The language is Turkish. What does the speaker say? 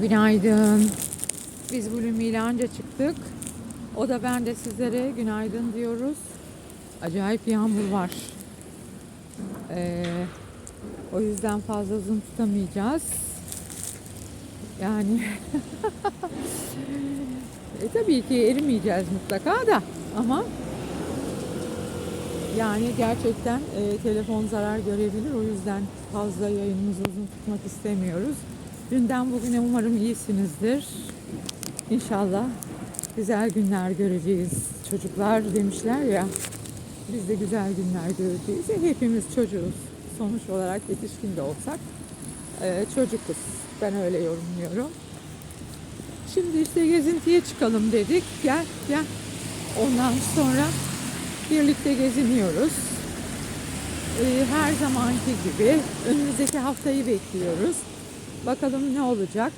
Günaydın. Biz bugün Milanca çıktık. O da ben de sizlere günaydın diyoruz. Acayip yağmur var. O yüzden fazla uzun tutamayacağız. Yani tabii ki erimeyeceğiz mutlaka da ama yani gerçekten telefon zarar görebilir. O yüzden fazla yayınımızı uzun tutmak istemiyoruz. Dünden bugüne umarım iyisinizdir. İnşallah güzel günler göreceğiz. Çocuklar demişler ya, biz de güzel günler göreceğiz. Hepimiz çocuğuz. Sonuç olarak yetişkin de olsak çocukuz. Ben öyle yorumluyorum. Şimdi işte gezintiye çıkalım dedik. Gel gel. Ondan sonra birlikte geziniyoruz. Her zamanki gibi önümüzdeki haftayı bekliyoruz. Bakalım ne olacak.